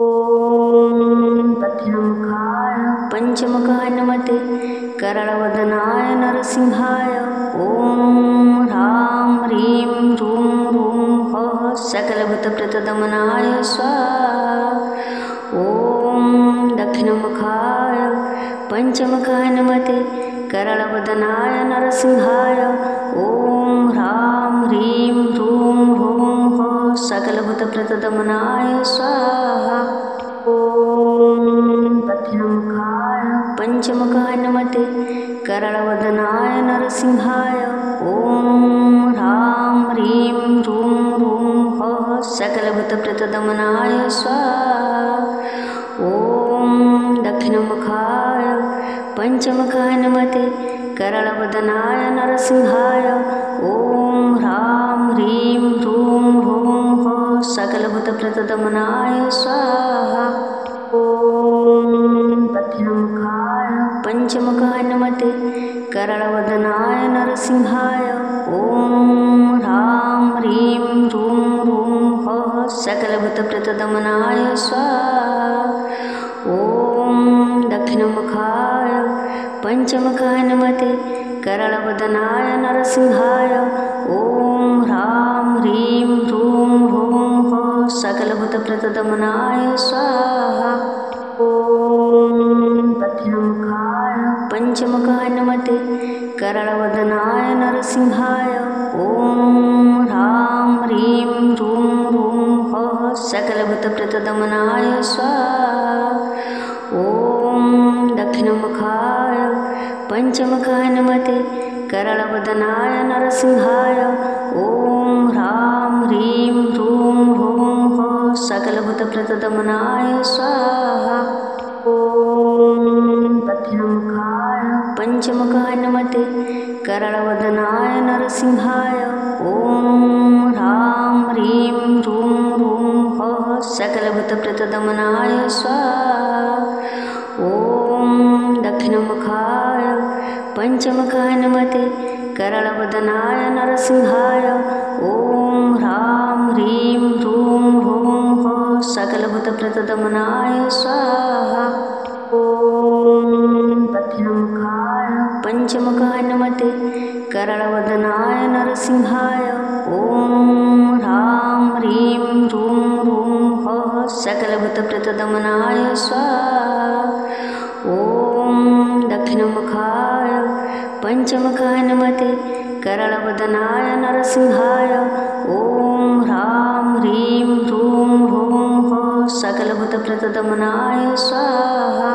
ॐ दक्षिणमुखाय पंचमुखाय नमते कराळवदनाय नरसिंहाय ॐ ह्रां ह्रीं ह्रूं ह्रूं हः सकलभूतप्रतदमनाय स्वाहा। ॐ दक्षिणमुखाय पंचमुखाय नमते कराळवदनाय नरसिंहाय ॐ ह्रां ह्रीं ह्रूं ह्रूं हः सकलभूतप्रतदमनाय स्वाहा। ॐ दक्षिणमुखाय पंचमुखाय नमते कराळवदनाय नरसिंहाय ॐ ह्रां ह्रीं ह्रूं ह्रूं हः सकलभूतप्रतदमनाय स्वाहा। ॐ दक्षिणमुखाय पंचमुखाय नमते कराळवदनाय नरसिंहाय ॐ ह्रां ह्रीं ह्रूं ह्रूं हः सकलभूतप्रतदमनाय स्वाहा। ॐ दक्षिणमुखाय पंचमुखाय नमते कराळवदनाय नरसिंहाय ॐ ह्रां ह्रीं ह्रूं ह्रूं हः सकलभूतप्रतदमनाय स्वाहा। ॐ दक्षिणमुखाय पंचमुखाय नमते कराळवदनाय नरसिंहाय ॐ ह्रां ह्रीं ह्रूं ह्रूं हः सकलभूतप्रतदमनाय स्वाहा। ॐ दक्षिणमुखाय पंचमुखाय नमते कराळवदनाय नरसिंहाय ॐ ह्रां ह्रीं ह्रूं ह्रूं हः सकलभूतप्रतदमनाय स्वाहा। ॐ दक्षिणमुखाय पंचमुखाय नमते कराळवदनाय नरसिंहाय ॐ ह्रां ह्रीं ह्रूं ह्रूं हः सकलभूतप्रतदमनाय स्वाहा। ॐ दक्षिणमुखाय पंचमुखाय नमते कराळवदनाय नरसिंहाय ॐ ह्रां ह्रीं ह्रूं ह्रूं हः सकलभूतप्रतदमनाय स्वाहा। ॐ दक्षिणमुखाय पंचमुखाय नमते कराळवदनाय नरसिंहाय ॐ ह्रां ह्रीं ह्रूं ह्रूं हः सकलभूतप्रतदमनाय स्वाहा। ॐ दक्षिणमुखाय पंचमुखाय नमते कराळवदनाय नरसिंहाय ॐ ह्रां ह्रीं ह्रूं ह्रूं हः सकलभूतप्रतदमनाय स्वाहा। ॐ दक्षिणमुखाय पंचमुखाय नमते कराळवदनाय नरसिंहाय ॐ ह्रां ह्रीं ह्रूं ह्रूं हः सकलभूतप्रतदमनाय स्वाहा।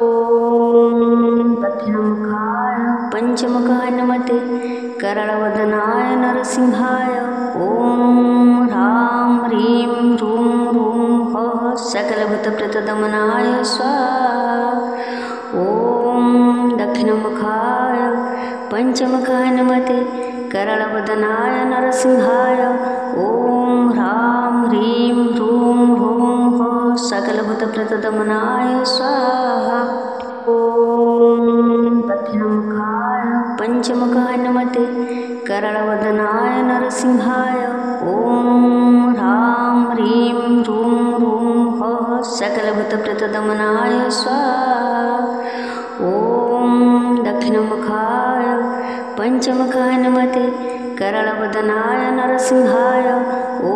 ॐ दक्षिणमुखाय पंचमुखाय नमते कराळवदनाय नरसिंहाय ॐ ह्रां ह्रीं ह्रूं ह्रूं हः सकलभूतप्रतदमनाय स्वाहा। ॐ दक्षिणमुखाय पंचमुखाय नमते कराळवदनाय नरसिंहाय ॐ ह्रां ह्रीं ह्रूं ह्रूं हः सकलभूतप्रतदमनाय स्वाहा। ॐ दक्षिणमुखाय पंचमुखाय नमते कराळवदनाय नरसिंहाय ॐ ह्रां ह्रीं ह्रूं ह्रूं हः सकलभूतप्रतदमनाय स्वाहा। ॐ दक्षिणमुखाय पंचमुखाय नमते कराळवदनाय नरसिंहाय ॐ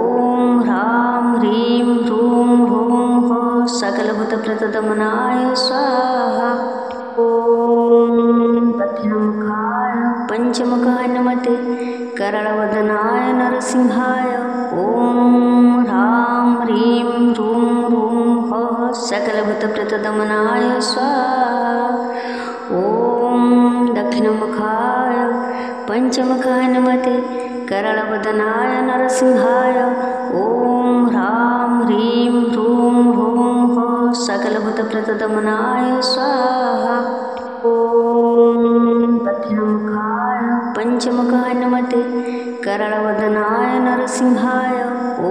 ह्रां ह्रीं ह्रूं ह्रूं हः सकलभूतप्रतदमनाय स्वाहा। ॐ दक्षिणमुखाय पंचमुखाय नमते कराळवदनाय नरसिंहाय ॐ ह्रां ह्रीं ह्रूं ह्रूं हः सकलभूतप्रतदमनाय स्वाहा। ॐ दक्षिणमुखाय पंचमुखाय नमते कराळवदनाय नरसिंहाय ॐ ह्रां ह्रीं ह्रूं ह्रूं हः सकलभूतप्रतदमनाय स्वाहा। ॐ दक्षिणमुखाय पंचमुखाय नमते कराळवदनाय नरसिंहाय ॐ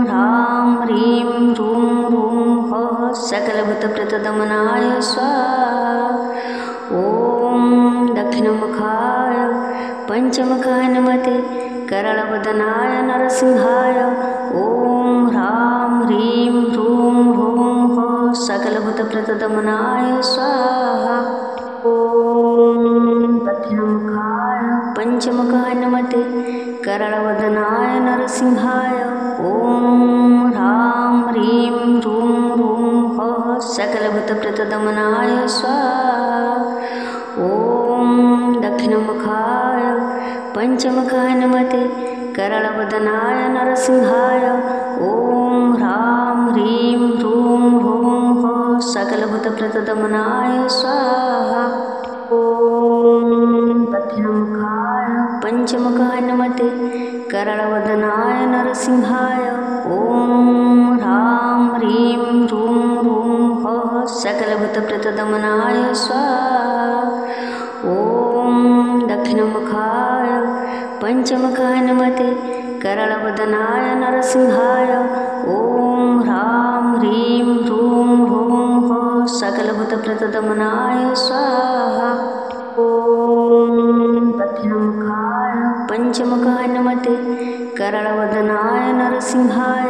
ह्रां ह्रीं ह्रूं ह्रूं हः सकलभूतप्रतदमनाय स्वाहा। ॐ दक्षिणमुखाय पंचमुखाय नमते कराळवदनाय नरसिंहाय ॐ ह्रां ह्रीं ह्रूं सकलभूतप्रतदमनाय स्वाहा। ॐ दक्षिणमुखाय पंचमुखाय नमते करळवदनाय नरसिंहाय। ॐ ह्रां ह्रीं ह्रूं ह्रूं हः सकलभूतप्रतदमनाय स्वाहा। ॐ दक्षिणमुखाय पंचमुखाय नमते करळवदनाय नरसिंहाय। ॐ ह्रां ह्रीं ह्रूं ह्रूं हः सकलभूतप्रतदमनाय स्वाहा। ॐ दक्षिणमुखाय पंचमुखाय नमते करळवदनाय नरसिंहाय। ॐ ह्रां ह्रीं ह्रूं ह्रूं हः सकलभूतप्रतदमनाय स्वाहा। ॐ दक्षिणमुखाय पंचमुखाय नमते करळवदनाय नरसिंहाय। ॐ ह्रां ह्रीं ह्रूं ह्रूं हः सकलभूतप्रतदमनाय स्वाहा। ॐ दक्षिणमुखाय पंचमुखाय नमते करळवदनाय नरसिंहाय।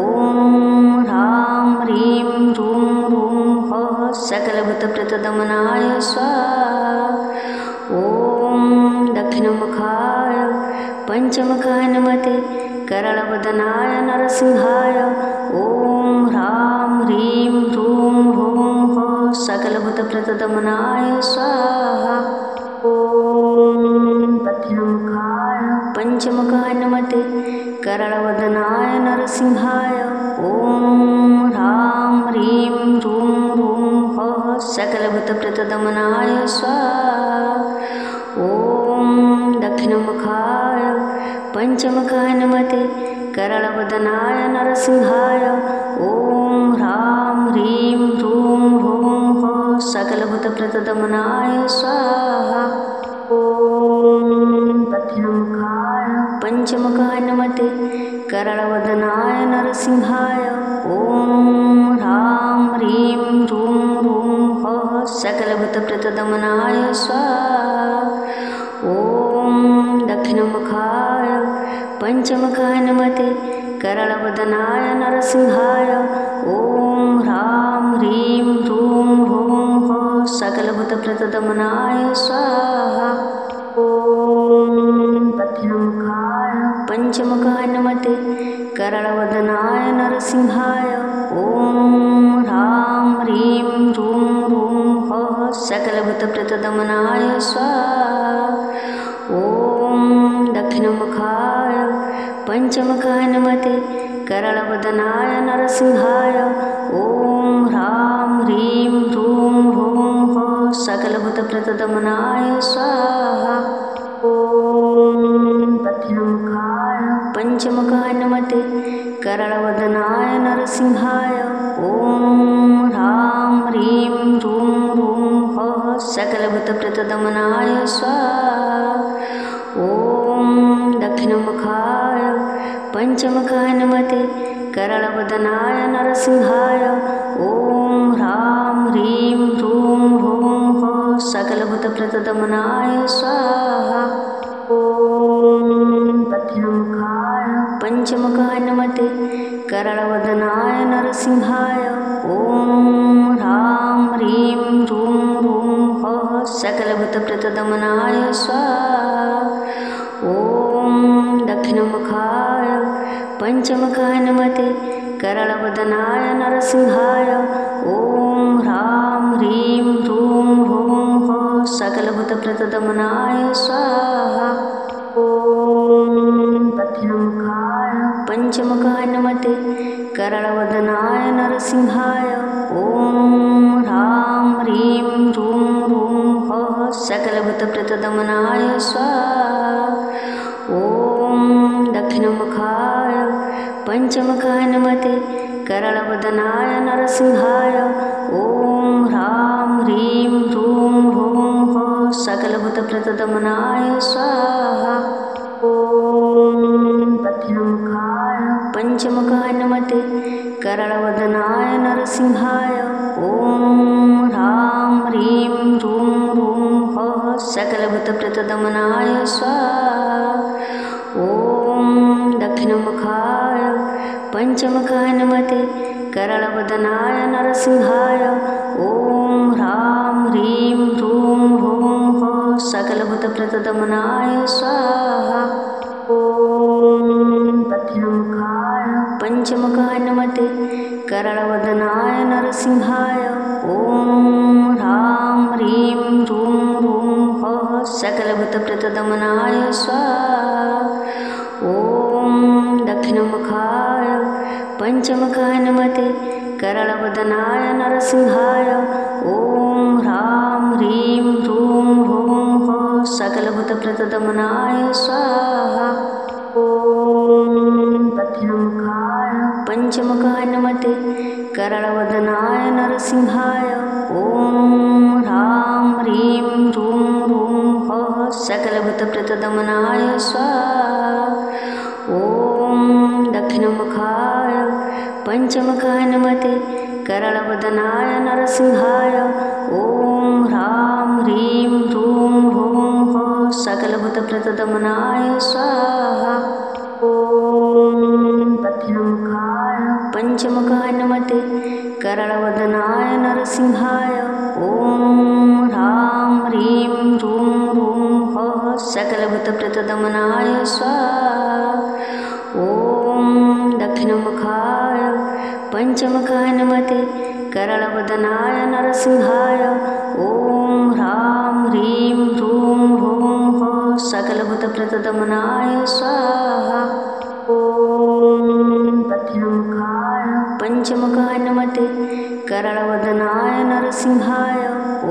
ॐ ह्रां ह्रीं ह्रूं ह्रूं हः सकलभूतप्रतदमनाय स्वाहा। ॐ दक्षिणमुखाय पंचमुखाय नमते करळवदनाय नरसिंहाय। ॐ ह्रां ह्रीं ह्रूं ह्रूं हः सकलभूतप्रतदमनाय स्वाहा। ॐ दक्षिणमुखाय पंचमुखाय नमते करळवदनाय नरसिंहाय। ॐ ह्रां ह्रीं ह्रूं ह्रूं हः सकलभूतप्रतदमनाय स्वाहा। ॐ दक्षिणमुखाय पंचमुखाय नमते करळवदनाय नरसिंहाय। ॐ ह्रां ह्रीं ह्रूं ह्रूं हः सकलभूतप्रतदमनाय स्वाहा। ॐ दक्षिणमुखाय पंचमुखाय नमते करळवदनाय नरसिंहाय। ॐ ह्रां ह्रीं ह्रूं ह्रूं हः सकलभूतप्रतदमनाय स्वाहा। ॐ दक्षिणमुखाय पंचमुखाय नमते करळवदनाय नरसिंहाय। ॐ ह्रां ह्रीं ह्रूं ह्रूं हः सकलभूतप्रतदमनाय स्वाहा। ॐ दक्षिणमुखाय पंचमुखाय नमते करळवदनाय नरसिंहाय। ॐ ह्रां ह्रीं ह्रूं ह्रूं हः सकलभूतप्रतदमनाय स्वाहा। ॐ दक्षिणमुखाय पंचमुखाय नमते करळवदनाय नरसिंहाय। ॐ ह्रां ह्रीं ह्रूं ह्रूं हः सकलभूतप्रतदमनाय स्वाहा। ॐ दक्षिणमुखाय पंचमुखाय नमते करळवदनाय नरसिंहाय। ॐ ह्रां ह्रीं ह्रूं ह्रूं हः सकलभूतप्रतदमनाय स्वाहा। ॐ दक्षिणमुखाय पंचमुखाय नमते करळवदनाय नरसिंहाय। ॐ ह्रां ह्रीं ह्रूं ह्रूं हः सकलभूतप्रतदमनाय स्वाहा। ॐ दक्षिणमुखाय पंचमुखाय नमते करळवदनाय नरसिंहाय। ॐ ह्रां ह्रीं ह्रूं ह्रूं हः सकलभूतप्रतदमनाय स्वाहा। ॐ दक्षिणमुखाय पंचमुखाय नमते करळवदनाय नरसिंहाय। ॐ ह्रां ह्रीं ह्रूं ह्रूं हः सकलभूतप्रतदमनाय स्वाहा। ॐ दक्षिणमुखाय पंचमुखाय नमते करळवदनाय नरसिंहाय। ॐ ह्रां ह्रीं ह्रूं ह्रूं हः सकलभूतप्रतदमनाय स्वाहा। ॐ दक्षिणमुखाय पंचमुखाय नमते करळवदनाय नरसिंहाय। ॐ ह्रां ह्रीं ह्रूं ह्रूं हः सकलभूतप्रतदमनाय स्वाहा। ॐ दक्षिणमुखाय पंचमुखाय नमते करळवदनाय नरसिंहाय। ॐ ह्रां ह्रीं ह्रूं ह्रूं हः सकलभूतप्रतदमनाय स्वाहा। ॐ दक्षिणमुखाय पंचमुखाय नमते करळवदनाय नरसिंहाय ॐ ह्रां ह्रीं ह्रूं ह्रूं ह्रः सकलभूतप्रतदमनाय स्वाहा। ॐ दक्षिणमुखाय पंचमुखाय नमते करळवदनाय नरसिंहाय ॐ ह्रां ह्रीं ह्रूं ह्रूं ह्रः सकलभूतप्रतदमनाय स्वाहा। ॐ दक्षिणमुखाय पंचमुखाय नमते करळवदनाय नरसिंहाय ॐ ह्रां ह्रीं ह्रूं ह्रूं ह्रः सकलभूतप्रतदमनाय स्वाहा। ॐ दक्षिणमुखाय पंचमुखाय नमते करळवदनाय नरसिंहाय ॐ ह्रां ह्रीं ह्रूं ह्रूं ह्रः सकलभूतप्रतदमनाय स्वाहा। ॐ दक्षिणमुखाय पंचमुखाय नमते करळवदनाय नरसिंहाय ॐ ह्रां ह्रीं ह्रूं ह्रूं ह्रः सकलभूतप्रतदमनाय स्वाहा। ॐ दक्षिणमुखाय पंचमुखाय नमते करळवदनाय नरसिंहाय ॐ ह्रां ह्रीं ह्रूं ह्रूं ह्रः सकलभूतप्रतदमनाय स्वाहा। ॐ दक्षिणमुखाय पंचमुखाय नमते करळवदनाय नरसिंहाय ॐ ह्रां ह्रीं ह्रूं ह्रूं ह्रः सकलभूतप्रतदमनाय स्वाहा। ॐ दक्षिणमुखाय पंचमुखाय नमते करळवदनाय नरसिंहाय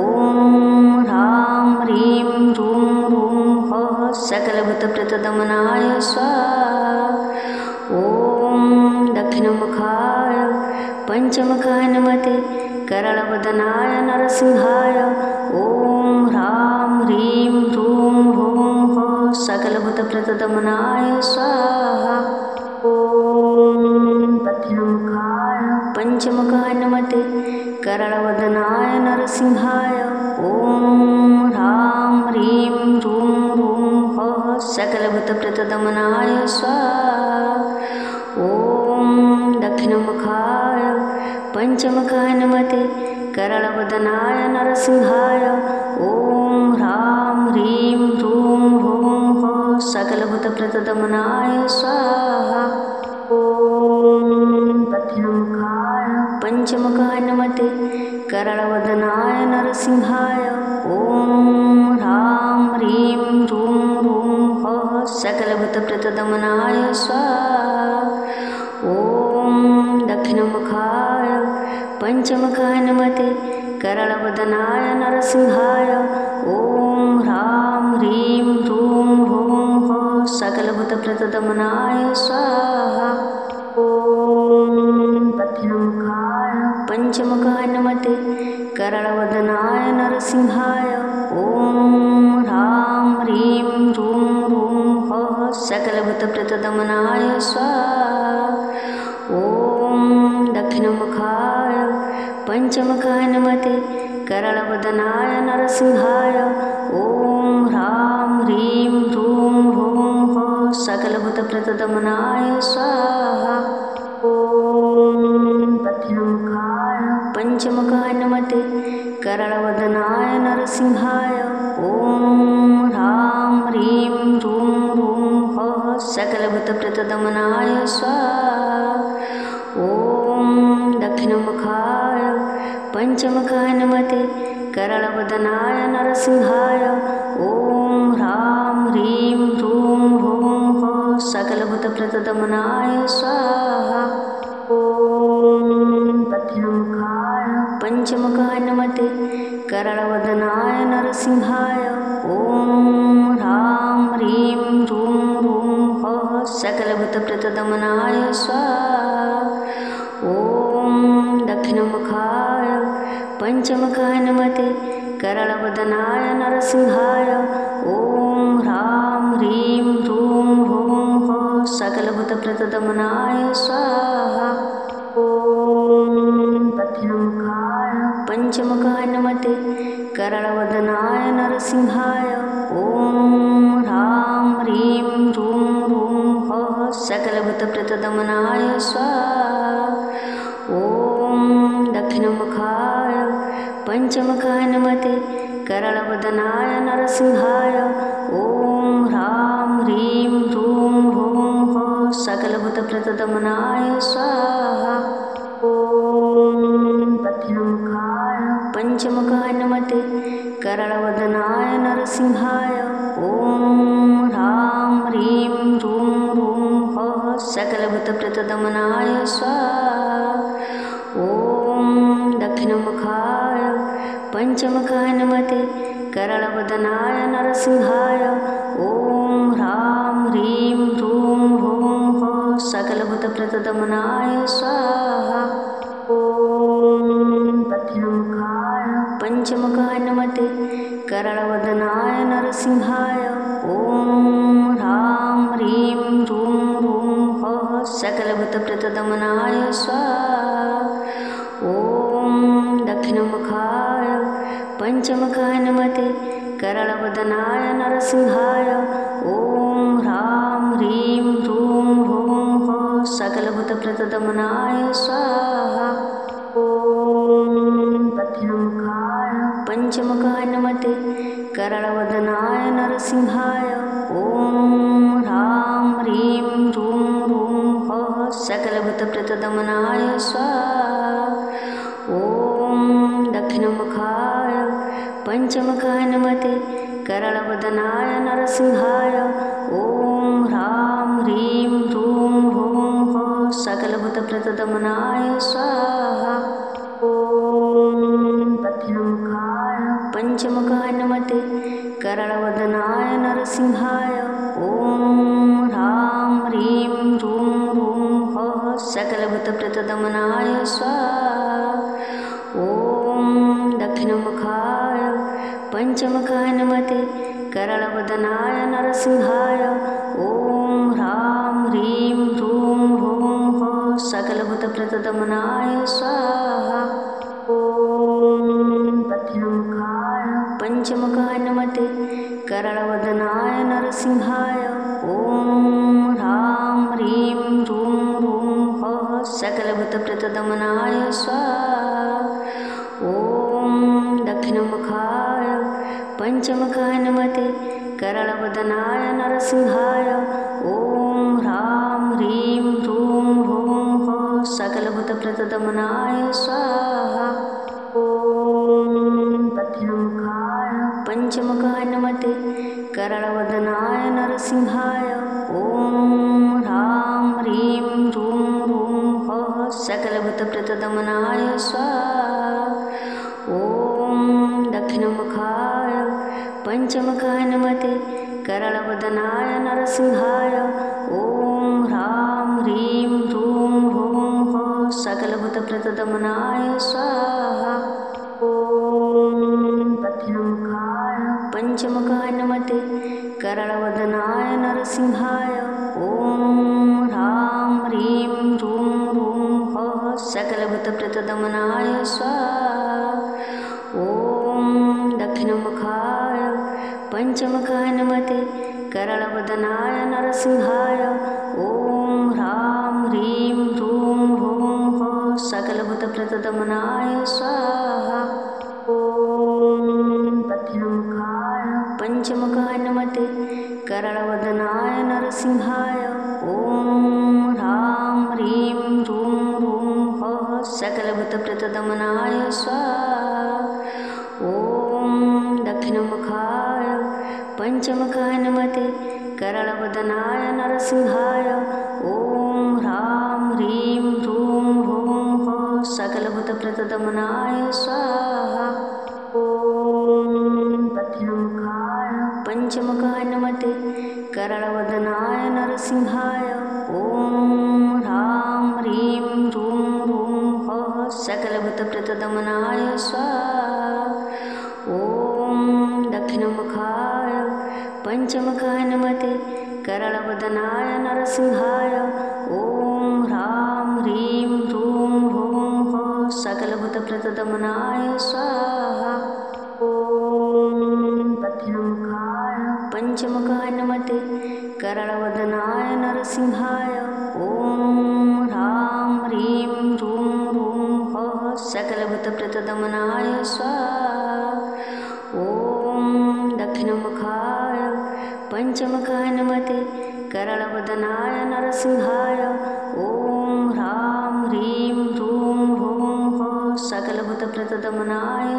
ॐ ह्रां ह्रीं ह्रूं ह्रूं ह्रः सकलभूतप्रतदमनाय स्वाहा। ॐ दक्षिणमुखाय पंचमुखाय नमते करळवदनाय नरसिंहाय ॐ ह्रां ह्रीं ह्रूं ह्रूं ह्रः सकलभूतप्रतदमनाय स्वाहा। ॐ दक्षिणमुखाय पंचमुखाय नमते करळवदनाय नरसिंहाय ॐ ह्रां ह्रीं ह्रूं ह्रूं ह्रः सकलभूतप्रतदमनाय स्वाहा। ॐ दक्षिणमुखाय पंचमुखाय नमते करळवदनाय नरसिंहाय ॐ ह्रां ह्रीं ह्रूं ह्रूं ह्रः सकलभूतप्रतदमनाय स्वाहा। ॐ दक्षिणमुखाय पंचमुखाय नमते करळवदनाय नरसिंहाय ॐ ह्रां ह्रीं ह्रूं ह्रूं ह्रः सकलभूतप्रतदमनाय स्वाहा। ॐ दक्षिणमुखाय पंचमुखाय नमते करळवदनाय नरसिंहाय ॐ ह्रां ह्रीं ह्रूं ह्रूं ह्रः सकलभूतप्रतदमनाय स्वाहा। ॐ दक्षिणमुखाय पंचमुखाय नमते करळवदनाय नरसिंहाय ॐ ह्रां ह्रीं ह्रूं ह्रूं ह्रः सकलभूतप्रतदमनाय स्वाहा। ॐ दक्षिणमुखाय पंचमुखाय नमते करळवदनाय नरसिंहाय ॐ ह्रां ह्रीं ह्रूं ह्रूं ह्रः सकलभूतप्रतदमनाय स्वाहा। ॐ दक्षिणमुखाय पंचमुखाय नमते करळवदनाय नरसिंहाय ॐ ह्रां ह्रीं ह्रूं ह्रूं ह्रः सकलभूतप्रतदमनाय स्वाहा। ॐ दक्षिणमुखाय पंचमुखाय नमते करळवदनाय नरसिंहाय ॐ ह्रां ह्रीं ह्रूं ह्रूं ह्रः सकलभूतप्रतदमनाय स्वाहा। ॐ दक्षिणमुखाय पंचमुखाय नमते करळवदनाय नरसिंहाय ॐ ह्रां ह्रीं ह्रूं ह्रूं ह्रः सकलभूतप्रतदमनाय स्वाहा। ॐ दक्षिणमुखाय पंचमुखाय नमते करळवदनाय नरसिंहाय ॐ ह्रां ह्रीं ह्रूं ह्रूं ह्रः सकलभूतप्रतदमनाय स्वाहा। ॐ दक्षिणमुखाय पंचमुखाय नमते करळवदनाय नरसिंहाय ॐ ह्रां ह्रीं ह्रूं ह्रूं ह्रः सकलभूतप्रतदमनाय स्वाहा। ॐ दक्षिणमुखाय पंचमुखाय नमते करळवदनाय नरसिंहाय ॐ ह्रां ह्रीं ह्रूं ह्रूं ह्रः सकलभूतप्रतदमनाय स्वाहा। ॐ दक्षिणमुखाय पंचमुखाय नमते करळवदनाय नरसिंहाय ॐ ह्रां ह्रीं ह्रूं ह्रूं ह्रः सकलभूतप्रतदमनाय स्वाहा। ॐ दक्षिणमुखाय पंचमुखाय नमते करळवदनाय नरसिंहाय ॐ ह्रां ह्रीं ह्रूं ह्रूं ह्रः सकलभूतप्रतदमनाय स्वाहा। ॐ दक्षिणमुखाय पंचमुखाय नमते करळवदनाय नरसिंहाय ॐ ह्रां ह्रीं ह्रूं ह्रूं ह्रः सकलभूतप्रतदमनाय स्वाहा। ॐ दक्षिणमुखाय पंचमुखाय नमते करळवदनाय नरसिंहाय ॐ ह्रां ह्रीं ह्रूं ह्रूं ह्रः सकलभूतप्रतदमनाय स्वाहा। ॐ दक्षिणमुखाय पंचमुखाय नमते करळवदनाय नरसिंहाय ॐ ह्रां ह्रीं ह्रूं ह्रूं ह्रः सकलभूतप्रतदमनाय स्वाहा। ॐ दक्षिणमुखाय पंचमुखाय नमते करळवदनाय नरसिंहाय ॐ ह्रां ह्रीं ह्रूं ह्रूं ह्रः सकलभूतप्रतदमनाय स्वाहा। ॐ दक्षिणमुखाय पंचमुखाय नमते करळवदनाय नरसिंहाय ॐ ह्रां ह्रीं ह्रूं ह्रूं ह्रः सकलभूतप्रतदमनाय स्वाहा। ॐ दक्षिणमुखाय पंचमुखाय नमते करळवदनाय नरसिंहाय ॐ ह्रां ह्रीं ह्रूं ह्रूं ह्रः सकलभूतप्रतदमनाय स्वाहा। ॐ दक्षिणमुखाय पंचमुखाय नमते करळवदनाय नरसिंहाय ॐ ह्रां ह्रीं ह्रूं ह्रूं ह्रः सकलभूतप्रतदमनाय स्वाहा। ॐ दक्षिणमुखाय पंचमुखाय नमते करळवदनाय नरसिंहाय ॐ ह्रां ह्रीं ह्रूं ह्रूं ह्रः सकलभूतप्रतदमनाय स्वाहा। ॐ दक्षिणमुखाय पंचमुखाय नमते करळवदनाय नरसिंहाय ॐ ह्रां ह्रीं ह्रूं ह्रूं ह्रः सकलभूतप्रतदमनाय स्वाहा। ॐ दक्षिणमुखाय पंचमुखाय नमते करळवदनाय नरसिंहाय ॐ ह्रां ह्रीं ह्रूं ह्रूं ह्रः सकलभूतप्रतदमनाय स्वाहा। ॐ दक्षिणमुखाय पंचमुखाय नमते करळवदनाय नरसिंहाय ॐ ह्रां ह्रीं ह्रूं ह्रूं ह्रः सकलभूतप्रतदमनाय स्वाहा। ॐ दक्षिणमुखाय पंचमुखाय नमते करळवदनाय नरसिंहाय ॐ ह्रां ह्रीं ह्रूं ह्रूं ह्रः सकलभूतप्रतदमनाय स्वाहा। ॐ दक्षिणमुखाय पंचमुखाय नमते करळवदनाय नरसिंहाय ॐ ह्रां ह्रीं ह्रूं ह्रूं ह्रः सकलभूतप्रतदमनाय स्वाहा। ॐ दक्षिणमुखाय पंचमुखाय नमते करळवदनाय नरसिंहाय ॐ ह्रां ह्रीं ह्रूं ह्रूं ह्रः सकलभूतप्रतदमनाय स्वाहा। ॐ दक्षिणमुखाय पंचमुखाय नमते करळवदनाय नरसिंहाय ॐ ह्रां ह्रीं ह्रूं ह्रूं ह्रः सकलभूतप्रतदमनाय स्वाहा। ॐ दक्षिणमुखाय पंचमुखाय नमते करळवदनाय नरसिंहाय ॐ ह्रां ह्रीं ह्रूं ह्रूं ह्रः सकलभूतप्रतदमनाय स्वाहा। ॐ दक्षिणमुखाय पंचमुखाय नमते करळवदनाय नरसिंहाय ॐ ह्रां ह्रीं ह्रूं ह्रूं ह्रः सकलभूतप्रतदमनाय स्वाहा। ॐ दक्षिणमुखाय पञ्चमुखाय नमते करळवदनाय नरसिंहाय। ॐ ह्रां ह्रीं ह्रूं ह्रूं सकलभूतप्रतदमनाय